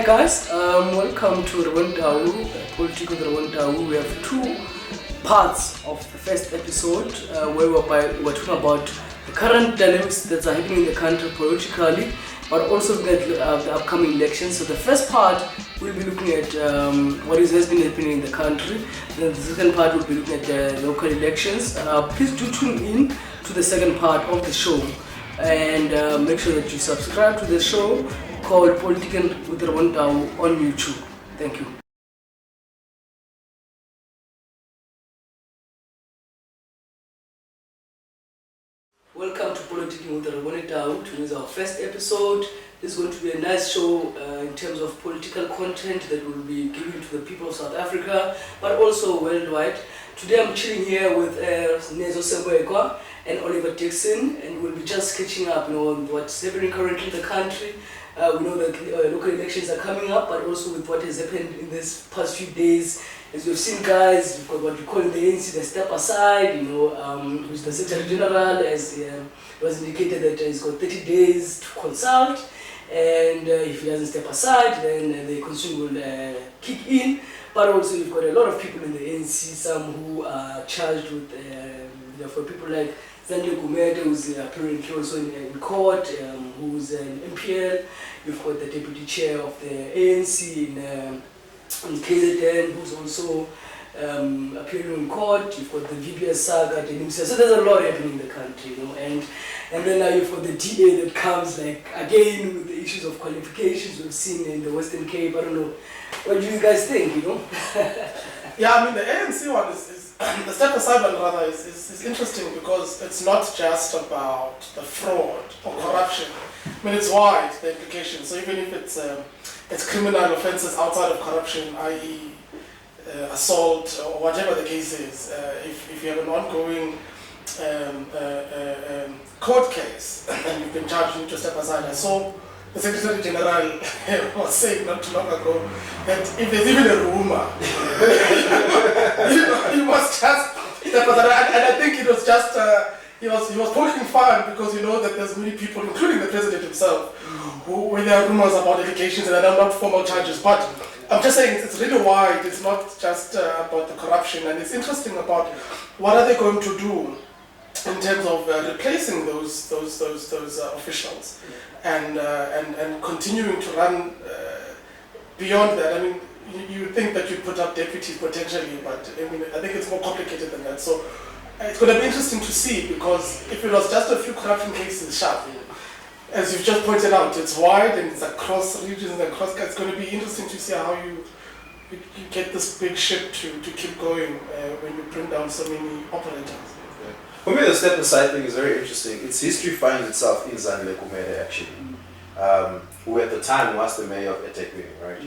guys, welcome to Rwandau, Political Rwandau. We have two parts of the first episode where we're talking about the current dynamics that are happening in the country politically, but also looking at the upcoming elections. So the first part, we'll be looking at what has been happening in the country. Then the second part, we'll be looking at the local elections. Please do tune in to the second part of the show and make sure that you subscribe to the show called Political with Rwandau on YouTube. Thank you. Welcome to Political with Rwandau. Today is our first episode. This is going to be a nice show in terms of political content that we'll be giving to the people of South Africa, but also worldwide. Today I'm chilling here with Nezo Seboekwa and Oliver Dixon, and we'll be just catching up on what's happening currently in the country. We know that local elections are coming up, but also with what has happened in these past few days. As we've seen, guys, we've got what we call in the ANC the Step Aside, which the Secretary General has was indicated that he's got 30 days to consult, and if he doesn't step aside, then the constitution will kick in. But also you've got a lot of people in the ANC, some who are charged with, for people like Zandile Gumede, who's apparently also in court, who's an MPL. You've got the deputy chair of the ANC in KZN, who's also appearing in court. You've got the VBS saga, so there's a lot happening in the country, and then now you've got the DA that comes like again with the issues of qualifications we've seen in the Western Cape. I don't know, what do you guys think? Yeah, I mean the ANC one is the Step Aside one rather is interesting because it's not just about the fraud or corruption. I mean it's wide, the implications. So even if it's criminal offences outside of corruption, i.e. Assault or whatever the case is, if you have an ongoing court case and you've been charged, you need to step aside. I saw the Secretary General was saying not too long ago that if there's even a rumor, you must just step aside. And I think it was just he was poking fun because you know that there's many people, including the president himself, when there are rumors about allegations and are not formal charges. But I'm just saying it's really wide. It's not just about the corruption, and it's interesting about what are they going to do in terms of replacing those officials and continuing to run beyond that. I mean, you think that you put up deputies potentially, but I mean, I think it's more complicated than that. So it's going to be interesting to see, because if it was just a few corruption cases, sharp, as you've just pointed out, it's wide and it's across regions and across. It's going to be interesting to see how you get this big ship to keep going when you bring down so many operators. For me, the Step Aside thing is very interesting. Its history finds itself in Zandile Gumede, actually, who at the time was the mayor of eThekwini, right?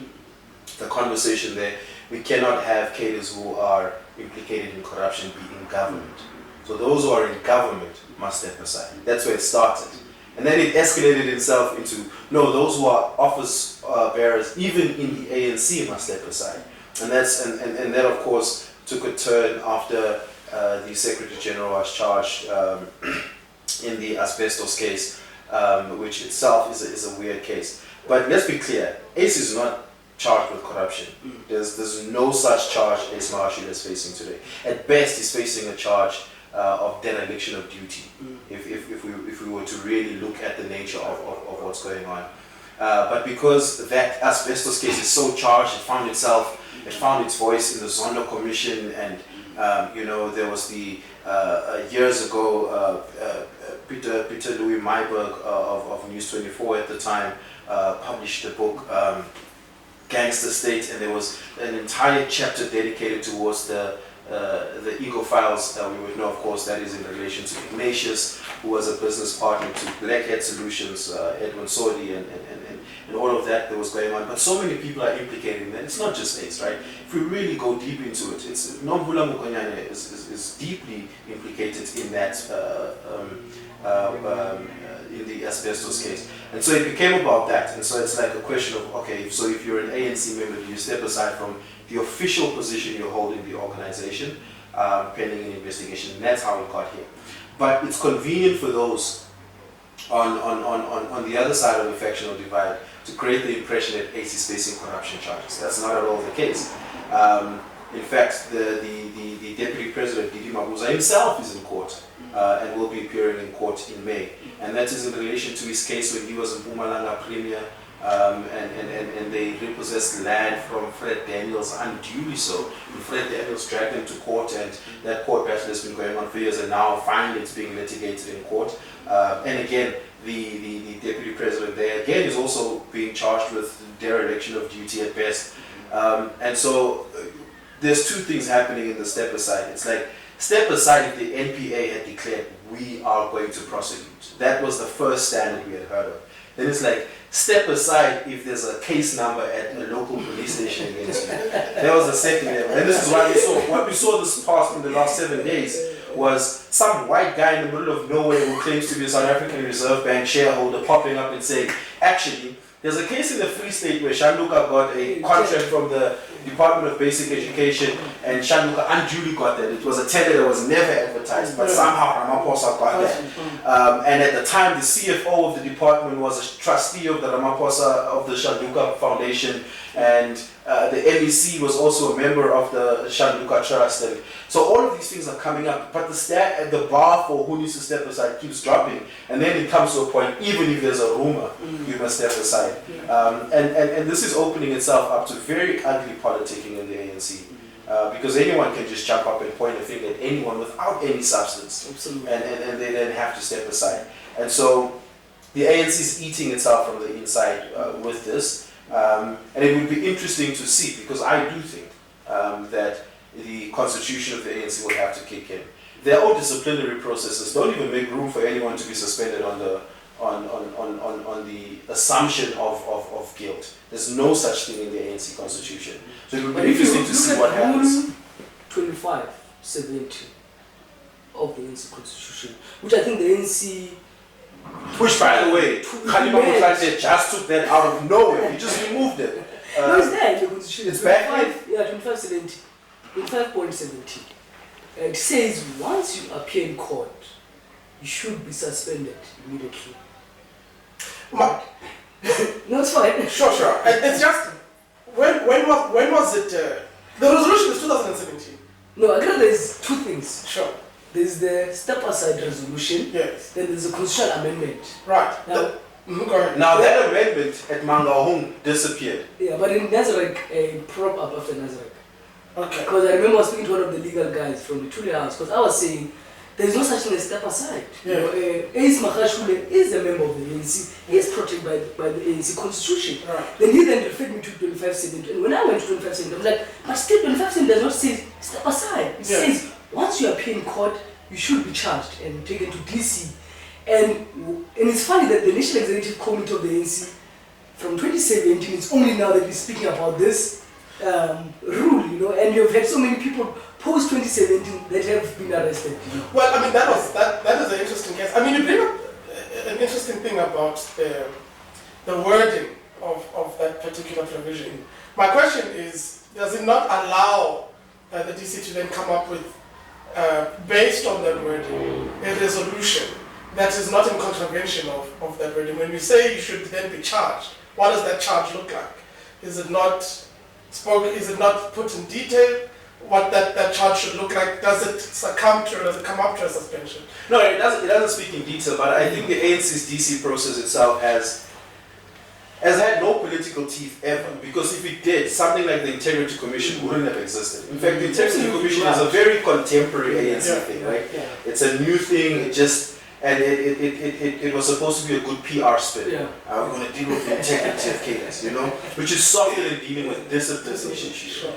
The conversation there, we cannot have cadres who are implicated in corruption be in government. So those who are in government must step aside. That's where it started. And then it escalated itself into, no, those who are office bearers, even in the ANC, must step aside. And that, of course, took a turn after the Secretary General was charged in the asbestos case, which itself is a weird case. But let's be clear, Ace is not charged with corruption. There's no such charge Ace Magashule is facing today. At best, he's facing a charge of dereliction of duty, if we were to really look at the nature of what's going on. But because that asbestos case is so charged, it found its voice in the Zondo Commission, and there was the years ago Peter Louis Myberg of News 24 at the time published a book, Gangster State, and there was an entire chapter dedicated towards the Ego Files. We would know, of course, that is in relation to Ignatius, who was a business partner to Black Hat Solutions, Edwin Sodi, and all of that was going on. But so many people are implicated in that. It's not just Ace, right? If we really go deep into it, it's Nomvula Mokonyane is deeply implicated in that, in the asbestos case. And so it became about that. And so it's like a question of, okay, so if you're an ANC member, do you step aside from the official position you hold in the organization, pending an investigation? And that's how it got here. But it's convenient for those on the other side of the factional divide to create the impression that Ace is facing corruption charges. That's not at all the case. In fact, the Deputy President, Didi Mabuza, himself is in court and will be appearing in court in May. And that is in relation to his case when he was in Mpumalanga Premier and they repossessed land from Fred Daniels unduly so. And Fred Daniels dragged him to court, and that court battle has been going on for years, and now finally it's being litigated in court. And again, the Deputy President there again is also being charged with dereliction of duty at best. And so there's two things happening in the step aside. It's like, step aside if the NPA had declared we are going to prosecute. That was the first standard we had heard of. Then it's like, step aside if there's a case number at a local police station against you. That was the second level. And this is what we saw this past in the last 7 days was some white guy in the middle of nowhere who claims to be a South African Reserve Bank shareholder popping up and saying, actually, there's a case in the Free State where Shanduka got a contract from the Department of Basic Education, and Shanduka unduly got that. It was a tender that was never advertised, but somehow Ramaphosa got that. And at the time, the CFO of the department was a trustee of the Ramaphosa, of the Shanduka Foundation, and the MEC was also a member of the Shanduka Trust. And so all of these things are coming up, but the bar for who needs to step aside keeps dropping, and then it comes to a point, even if there's a rumor, you must step aside. And this is opening itself up to very ugly politicking in the ANC, because anyone can just jump up and point a finger at anyone without any substance. Absolutely. And they then have to step aside. And so the ANC is eating itself from the inside with this. And it would be interesting to see, because I do think that the constitution of the ANC will have to kick in. Their own disciplinary processes don't even make room for anyone to be suspended on the assumption of guilt. There's no such thing in the ANC constitution. So it would be interesting to see what happens. 2570 of the ANC constitution, which I think the ANC... Which, by the way, Khalima Mutlate just took that out of nowhere. He just removed it. No, it's there in the constitution. It's back? Yeah, 2570. 25.70. It says once you appear in court, you should be suspended immediately. No, it's fine. Sure. It's just, when was it? The resolution is 2017. No, I think there's two things. Sure. There's the step aside resolution. Yes. Then there's a constitutional amendment. Right. Now, Go ahead. Now that amendment at Mangaung disappeared. yeah, but in Nazareth, a prop up after Nazareth. Okay. Because I remember speaking to one of the legal guys from the Tule House, because I was saying there's no such thing as step aside. Yeah. You know, Ace Magashule is a member of the ANC. He is protected by the ANC constitution. Right. Then he then referred me to 2570. And when I went to 2570, I was like, but still 2570 does not say step aside. It says once you appear in court, you should be charged and taken to DC. And it's funny that the National Executive Committee of the ANC from 2017, it's only now that we're speaking about this rule, you know, and you've had so many people post 2017 that have been arrested. You know? Well, I mean, that is an interesting case. I mean, you bring up an interesting thing about the wording of that particular provision. My question is, does it not allow the DC to then come up with, based on that wording, a resolution that is not in contravention of that wording? When you say you should then be charged, what does that charge look like? Is it not put in detail what that charge should look like? Does it come up to a suspension? No, it doesn't speak in detail, but I think the ANC's DC process itself has had no political teeth ever, because if it did, something like the Integrity Commission wouldn't have existed. In fact, the Integrity Commission is a very contemporary ANC thing, right? Yeah. It's a new thing, it was supposed to be a good PR spin. Yeah. We're going to deal with the integrity of cadence, you know, which is softer than dealing with discipline issues. Sure.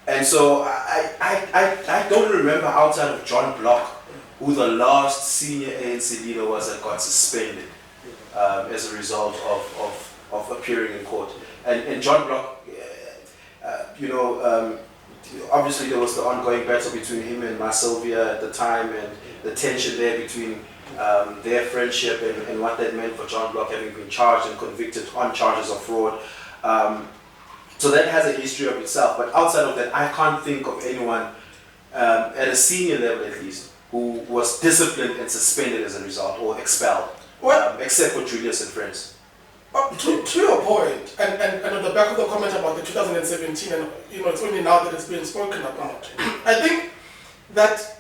And so I don't remember outside of John Block who the last senior ANC leader was that got suspended as a result of appearing in court. And John Block, obviously there was the ongoing battle between him and Sylvia at the time, and the tension there between their friendship and what that meant for John Block having been charged and convicted on charges of fraud. So that has a history of itself, but outside of that, I can't think of anyone at a senior level at least who was disciplined and suspended as a result, or expelled except for Julius and friends. To your point, and on the back of the comment about the 2017, and it's only now that it's being spoken about. I think that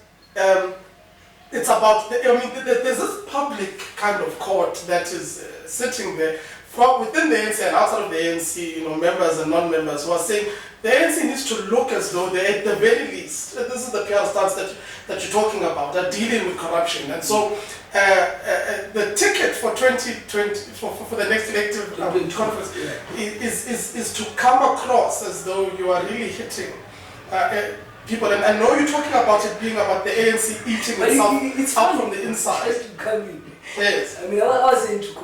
it's about. There's this public kind of court that is sitting there from within the ANC and outside of the ANC. Members and non-members who are saying the ANC needs to look as though they, at the very least, this is the PR stance that you're talking about, are dealing with corruption, and so. The ticket for 2020 for the next elective conference is to come across as though you are really hitting people. And I know you're talking about it being about the ANC eating itself out from the inside. Yes. I mean, I was into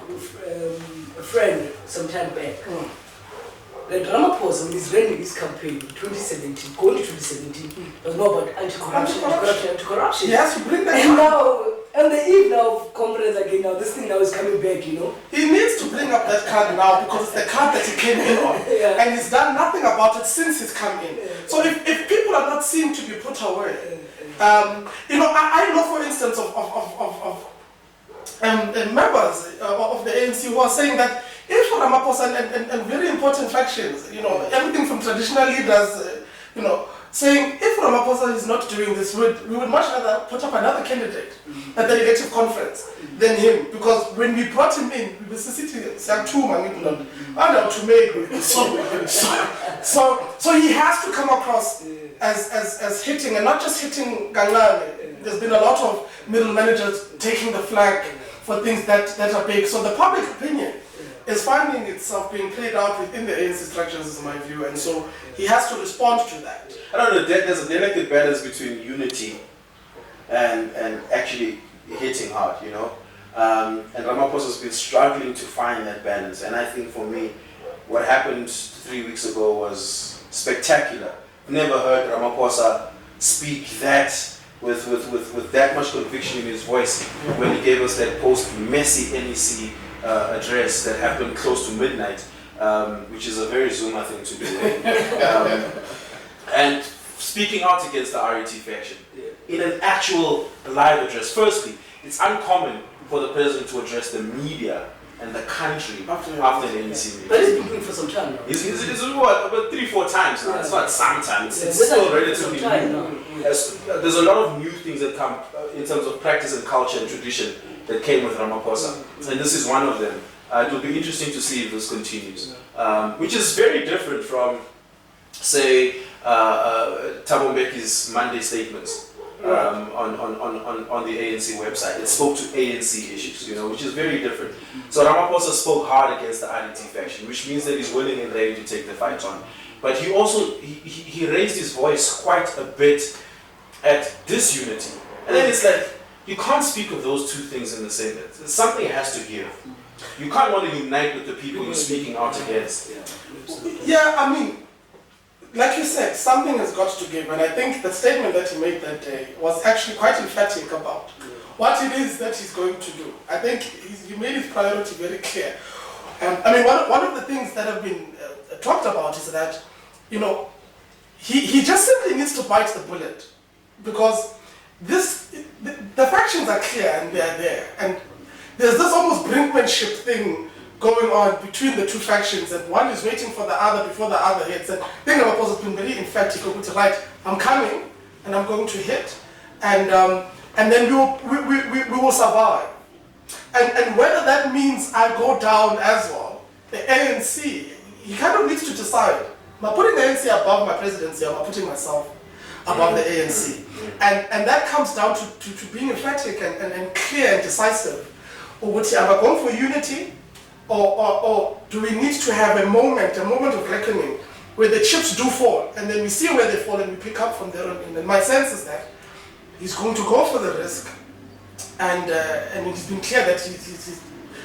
a friend some time back. That Ramaphosa, when he's running his campaign in 2017, going to 2017, was more about anti-corruption. Yes, you bring that and now, on the eve now of conference again, now this thing now is coming back, He needs to bring up that card now because it's the card that he came in on. And he's done nothing about it since he's come in. So if people are not seen to be put away, I know, for instance, of members of the ANC who are saying that if Ramaphosa and very important factions, everything from traditional leaders, saying if Ramaphosa is not doing this, we would much rather put up another candidate at the elective conference than him, because when we brought him in, we were sitting so he has to come across as hitting, and not just hitting Ganglane. There's been a lot of middle managers taking the flag for things that are big. So the public opinion is finding itself being played out within the ANC structures, is my view, and so he has to respond to that. I don't know, there's a delicate balance between unity and actually hitting hard, and Ramaphosa has been struggling to find that balance, and I think for me, what happened 3 weeks ago was spectacular. I've never heard Ramaphosa speak that with that much conviction in his voice when he gave us that post-messy NEC address that happened close to midnight, which is a very Zuma thing to do. And speaking out against the RET faction in an actual live address. Firstly, it's uncommon for the president to address the media and the country after the ANC meeting. But he's been doing it for some time now. He's what, about 3-4 times now. It's not sometimes. It's still relatively new. There's a lot of new things that come in terms of practice and culture and tradition that came with Ramaphosa, and this is one of them. It will be interesting to see if this continues, which is very different from, say, Thabo Mbeki's Monday statements on the ANC website. It spoke to ANC issues, which is very different. So Ramaphosa spoke hard against the RET faction, which means that he's willing and ready to take the fight on. But he also he raised his voice quite a bit at disunity, and then it's like, you can't speak of those two things in the same. Something has to give. You can't want to unite with the people you're speaking out against. Yeah, I mean, like you said, something has got to give, and I think the statement that he made that day was actually quite emphatic about what it is that he's going to do. I think he made his priority very clear. One of the things that have been talked about is that, he just simply needs to bite the bullet, because the factions are clear and they are there, and there's this almost brinkmanship thing going on between the two factions, and one is waiting for the other before the other hits. And I think Ramaphosa has been very emphatic to right, I'm coming and I'm going to hit, and then we will survive. And whether that means I go down as well, the ANC, he kind of needs to decide. Am I putting the ANC above my presidency, or am I putting myself above the ANC? And that comes down to being emphatic and clear and decisive. Or am I going for unity? Or do we need to have a moment of reckoning where the chips do fall, and then we see where they fall and we pick up from there on in? And my sense is that he's going to go for the risk, and it's been clear that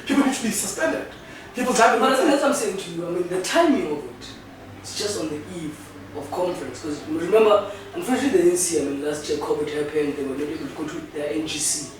people need to be suspended. People's but that's what I'm saying to you. The timing of it, it's just on the eve of conference, because remember, unfortunately the ANC, last year COVID happened, they were not able to go to their NGC,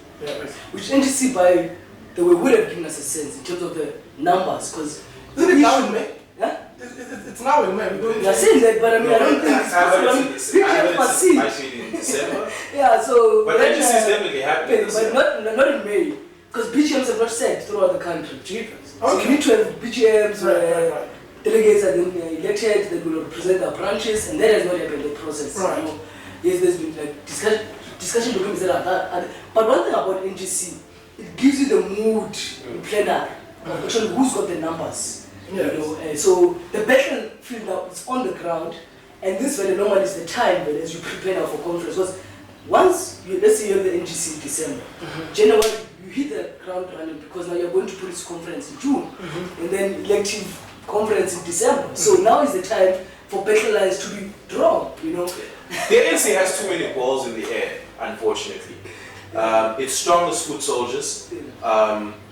which NGC by the way would have given us a sense in terms of the numbers, because isn't it now in May? Yeah? It's now in May. You're saying that, but I don't think it's possible. People must see. In December. Yeah, so but NGC is definitely happening. But not in May. because BGMs are not set throughout the country. So Okay. you need to have BGMs where Right. delegates are then elected, that will represent their branches, and that has not happened in the process. Right. You know, yes, there's been like discussion documents that are that. But one thing about NGC, it gives you the mood in plenary. Actually, who's got the numbers? Yes. You know, so the battlefield now is on the ground, and this very normally is the time that as you prepare now for conference. Because once you, let's say you have the NGC in December, January you hit the ground running because now you're going to police conference in June, and then elective conference in December. So now is the time for battle lines to be drawn. You know. The ANC has too many balls in the air, unfortunately. Its strongest foot soldiers,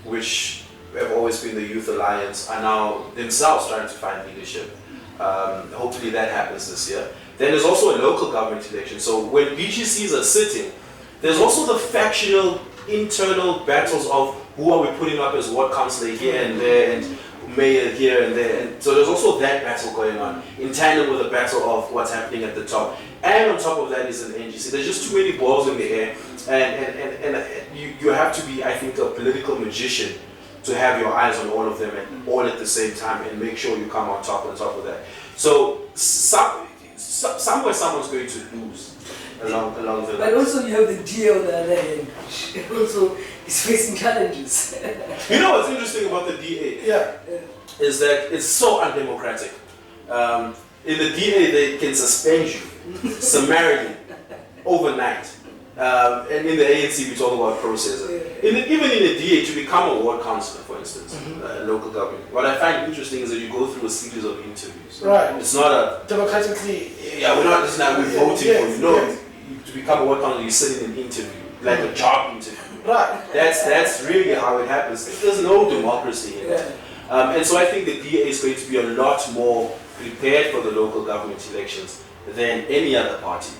which have always been the Youth Alliance, are now themselves trying to find leadership. Hopefully that happens this year. Then there's also a local government election. So when BGCs are sitting, there's also the factional internal battles of who are we putting up as ward councillor here and there, and mayor here and there. And so there's also that battle going on in tandem with the battle of what's happening at the top. And on top of that is an NGC. There's just too many balls in the air, and you have to be, I think, a political magician to have your eyes on all of them and all at the same time and make sure you come on top of that. So somewhere someone's going to lose along the But also you have the DA on the other hand, which also is facing challenges. You know what's interesting about the DA? Yeah. Is that it's so undemocratic. In the DA, they can suspend you summarily overnight. And in the ANC, we talk about processes. Even in the DA, to become a ward councillor, for instance, local government, what I find interesting is that you go through a series of interviews. Right. It's not a Democratically. yeah. We're not just now we're voting for Yes, you. No, yes. to become a ward councillor, you sit in an interview, like a job interview. Right. That's really how it happens. There's no democracy in it. And so I think the DA is going to be a lot more prepared for the local government elections than any other party,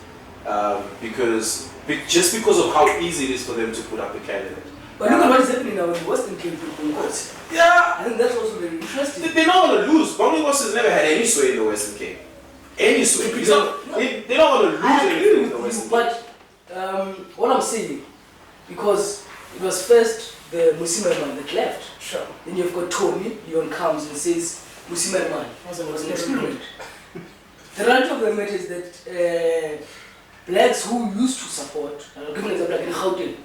just because of how easy it is for them to put up a candidate. But look at what is happening now in the Western Cape with Bonginkosi. Yeah, I think that's also very interesting. they're not going to lose. Bonginkosi has never had any sway in the Western Cape. Any sway. They're not going to lose I agree anything in with the you, Western Cape. but what I'm saying, because it was first the Musimerman that left. Sure. Then you've got Tony, Leon comes and says, Musimerman was an experiment. The reality of the matter is that blacks who used to support, I'll give an example like in Gauteng,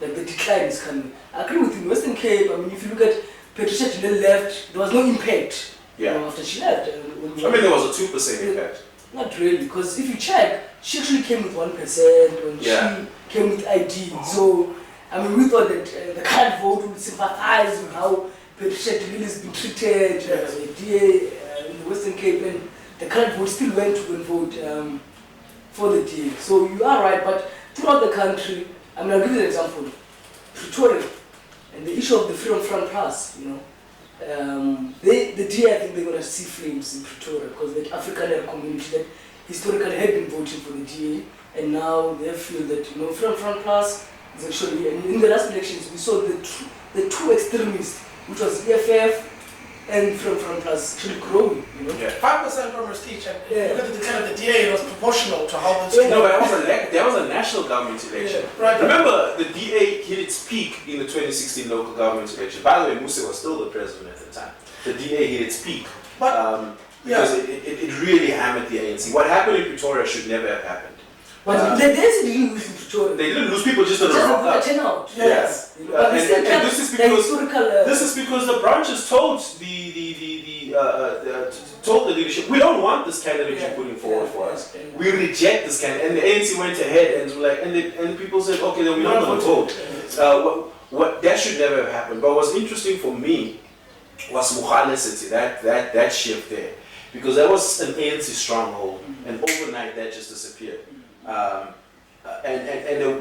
like the decline is coming. I agree with you, in Western Cape, I mean, if you look at Patricia Gillette left, there was no impact after she left. I mean, there was a 2% impact. Not really, because if you check, she actually came with 1% when she came with ID. So, I mean, we thought that the current vote would sympathize with how Patricia Gillette has been treated, the DA in the Western Cape, and the current vote still went to vote for the DA. So you are right, but throughout the country, I mean, I'll give you an example. Pretoria, and the issue of the Freedom Front Plus, you know, the DA, I think they're going to see flames in Pretoria because the African community that historically had been voting for the DA, and now they feel that, you know, Freedom Front Plus is actually, and in the last elections, we saw the two extremists, which was EFF and Freedom Front Plus, actually growing, you know. 5% from her speech, and look at the decline of the DA, it was proportional to how this. No, but that was a national government election. Right. Remember, the DA hit its peak in the 2016 local government election. By the way, Musa was still the president at the time. The DA hit its peak because it really hammered the ANC. What happened in Pretoria should never have happened. But they didn't lose in Pretoria. They didn't lose, people just didn't Just rock up. turnout. Yes. You know, but they still And kept this is the because historical. this is because the branches told told the leadership, we don't want this candidate you're putting forward for us. We reject this candidate. And the ANC went ahead and were like, and the people said, okay, then we're not going to vote. What that should never have happened. But what's interesting for me was Mukhale City, that shift there, because that was an ANC stronghold, and overnight that just disappeared. And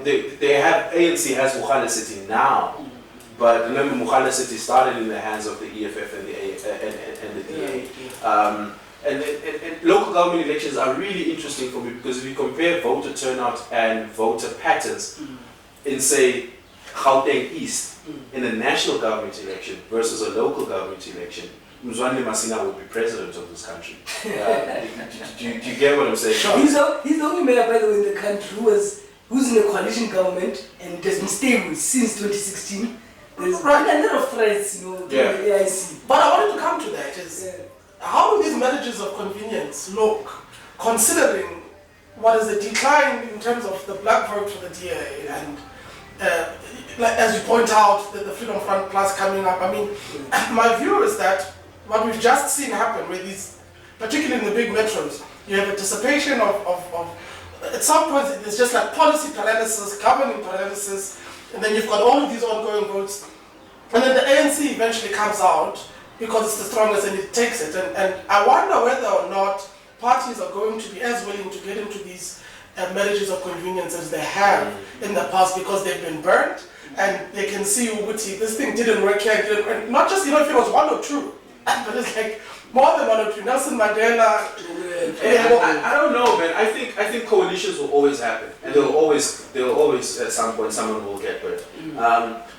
they have, ANC has Mukhale City now, but remember Mukhale City started in the hands of the EFF and the DA. And local government elections are really interesting for me because if you compare voter turnout and voter patterns in, say, Gauteng East in a national government election versus a local government election, Mzwande Masina would be president of this country. Do you get what I'm saying? Sure. He's the only mayor, by the way, in the country who's in a coalition government and has been stable since 2016. There's Right. a lot of threats, you know, to Yeah. the AIC. But I wanted to come to that is, Yeah. how do these marriages of convenience look, considering what is the decline in terms of the black vote for the DA and like as you point out, the Freedom Front Plus coming up. I mean, my view is that what we've just seen happen with these, particularly in the big metros, you have a dissipation of at some point it's just like policy paralysis, governing paralysis, and then you've got all of these ongoing votes. And then the ANC eventually comes out because it's the strongest and it takes it. And I wonder whether or not parties are going to be as willing to get into these marriages of convenience as they have in the past because they've been burnt and they can see Ubuti, this thing didn't work here, it didn't work. Not just, if it was one or two, but it's like more than one or two. Nelson Mandela. I don't know, man. I think coalitions will always happen, and they'll always at some point someone will get hurt.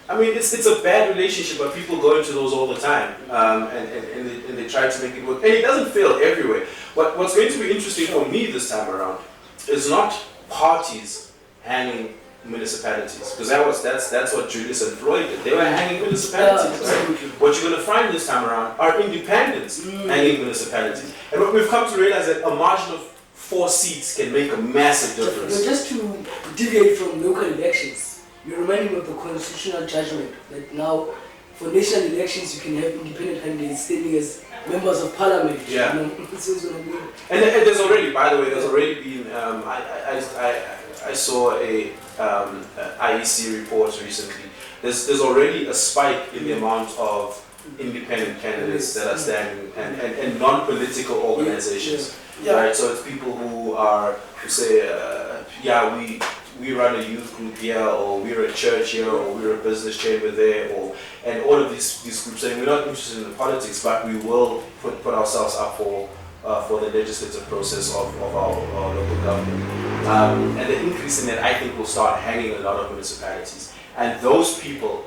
I mean, it's a bad relationship, but people go into those all the time, and they try to make it work, and it doesn't fail everywhere. But what's going to be interesting for me this time around is not parties hanging municipalities, because that's what Julius and Floyd did. They were hanging municipalities. Right? What you're going to find this time around are independents hanging municipalities, and what we've come to realize that a margin of 4 seats can make a massive difference. But just to deviate from local elections, you remind me of the constitutional judgment that now for national elections you can have independent candidates standing as members of parliament. Yeah. You know, so it's gonna be. And there's already, by the way, been. I saw a IEC report recently. There's already a spike in the amount of independent candidates that are standing and non-political organizations. Yeah. Right. So it's people who say, we run a youth group here, or we're a church here, or we're a business chamber there, and all of these groups saying we're not interested in the politics, but we will put ourselves up for the legislative process of our local government. And the increase in that, I think, will start hanging a lot of municipalities. And those people,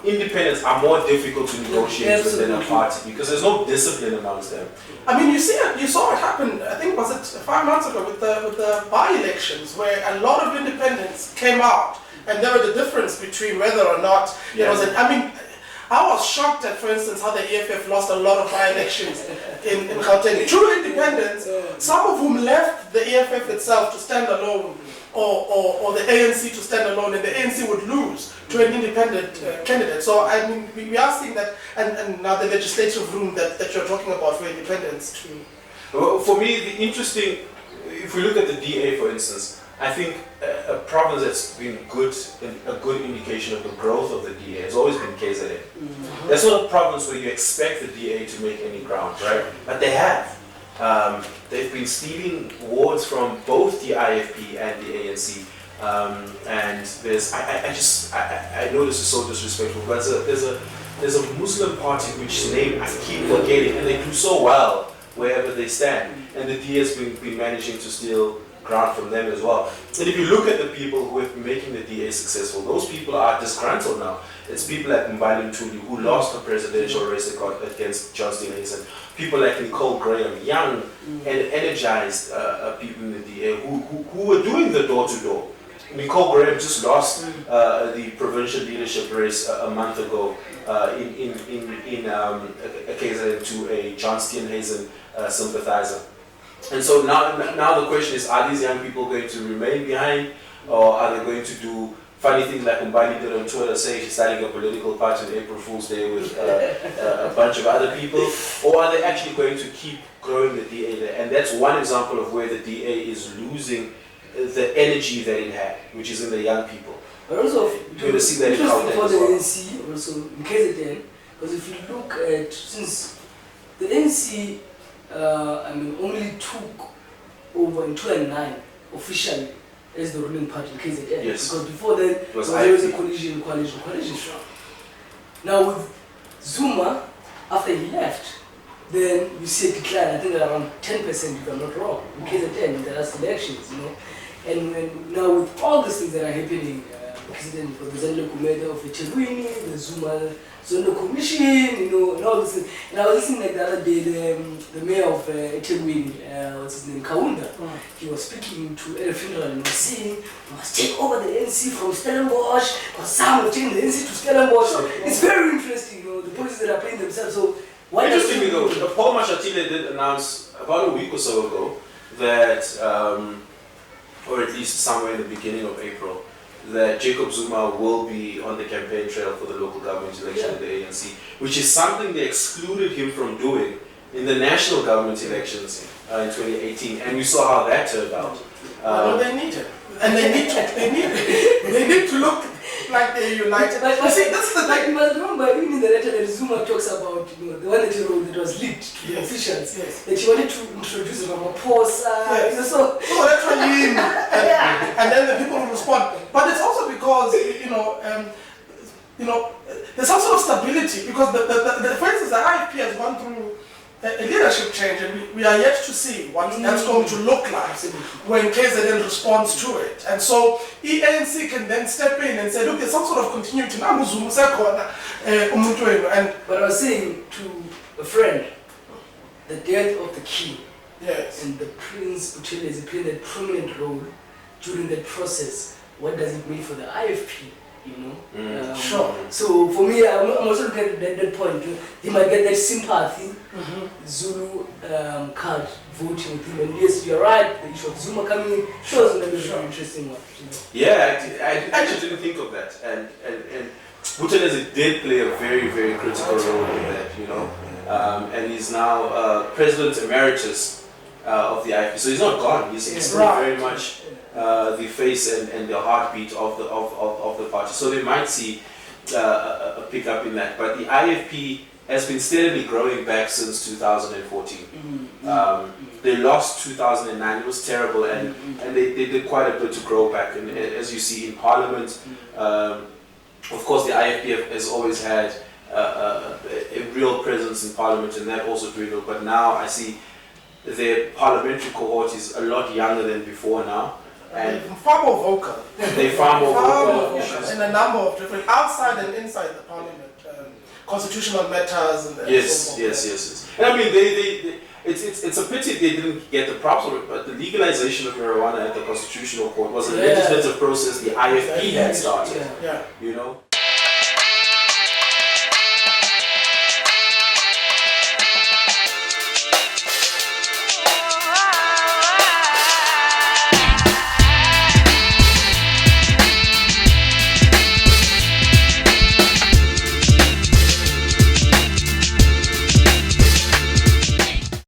independents, are more difficult to negotiate with than a party because there's no discipline amongst them. I mean, you saw it happen. I think was it 5 months ago with the by-elections where a lot of independents came out, and there was the difference between whether or not it was. I was shocked at, for instance, how the EFF lost a lot of by-elections in Gauteng. True independents, some of whom left the EFF itself to stand alone, or the ANC to stand alone, and the ANC would lose to an independent candidate. So I mean, we are seeing that, and now the legislative room that you're talking about for independents too. Well, for me, the interesting, if we look at the DA, for instance, I think a province that's been a good indication of the growth of the DA has always been KZN. That's not a province where you expect the DA to make any ground, right? But they have. They've been stealing wards from both the IFP and the ANC. And I know this is so disrespectful, but there's a Muslim party which name I keep forgetting, and they do so well wherever they stand. And the DA has been managing to steal ground from them as well. And if you look at the people who have been making the DA successful, those people are disgruntled now. It's people like Mbali Mtuli, who lost the presidential race against John Steenhuisen. People like Nicole Graham, young and energized people in the DA who were doing the door-to-door. Nicole Graham just lost the provincial leadership race a month ago in KZN to a John Steenhuisen sympathizer. And so now the question is, are these young people going to remain behind, or are they going to do funny things like Mbali did on Twitter, saying she's starting a political party on April Fool's Day with a bunch of other people, or are they actually going to keep growing the DA there? And that's one example of where the DA is losing the energy that it had, which is in the young people. But also, You're going to see that in interesting Gauteng for as the well. ANC, also in KZN, because if you look at, since the ANC only took over in 2009 officially as the ruling party in KZN. Yes. Because before then, there was a coalition. Now with Zuma, after he left, then you see a decline, I think around 10%, if I'm not wrong, in KZN in the last elections, you know. And now with all these things that are happening, president for the Zandile Kumeda of eThekwini, the Zuma Zondo Commission, you know, and all this. And I was listening like the other day, the mayor of eThekwini, what's his name, Kaunda, he was speaking to a funeral and was saying, we must take over the ANC from Stellenbosch, because some have changed the ANC to Stellenbosch. It's very interesting, you know, the policies that are playing themselves. So, why interestingly though, Paul Mashatile did announce about a week or so ago that, or at least somewhere in the beginning of April, that Jacob Zuma will be on the campaign trail for the local government election in the ANC, which is something they excluded him from doing in the national government elections in 2018, and we saw how that turned out. Well, they need it, and they need to look like they're united. But You see, that's the like, thing. you must remember, even in the letter that Zuma talks about, you know, the one that he wrote that was leaked to the officials, that he wanted to introduce Ramaphosa. Yes. You know, so That's what you mean. And then the people will respond. But it's also because, there's some sort of stability, because for instance, the IFP has gone through a leadership change, and we are yet to see what that's going to look like when KZN responds to it. And so ANC can then step in and say, look, there's some sort of continuity. And but I was saying to a friend, the death of the king yes, and the Prince Buthelezi is playing a prominent role during that process. What does it mean for the IFP? You know, sure. So for me, I'm also looking at that point. He might get that sympathy, Zulu card voting with him. And yes, you're right. The issue of Zuma coming in shows a very interesting one. You know? Yeah, I actually didn't think of that, and Buthelezi did play a very, very critical role in that, you know, and he's now President Emeritus of the IFP, so he's not gone. He's still very much the face and the heartbeat of the party. So they might see a pickup in that. But the IFP has been steadily growing back since 2014. They lost 2009. It was terrible, and they did quite a bit to grow back. And as you see in Parliament, of course, the IFP has always had a real presence in Parliament, and that also dwindled. But now I see their parliamentary cohort is a lot younger than before now. And far more vocal. They far more vocal in a number of different, outside and inside the parliament, constitutional matters and yes. And I mean, it's a pity they didn't get the props of it, but the legalization of marijuana at the Constitutional Court was a legislative process the IFP had started. You know.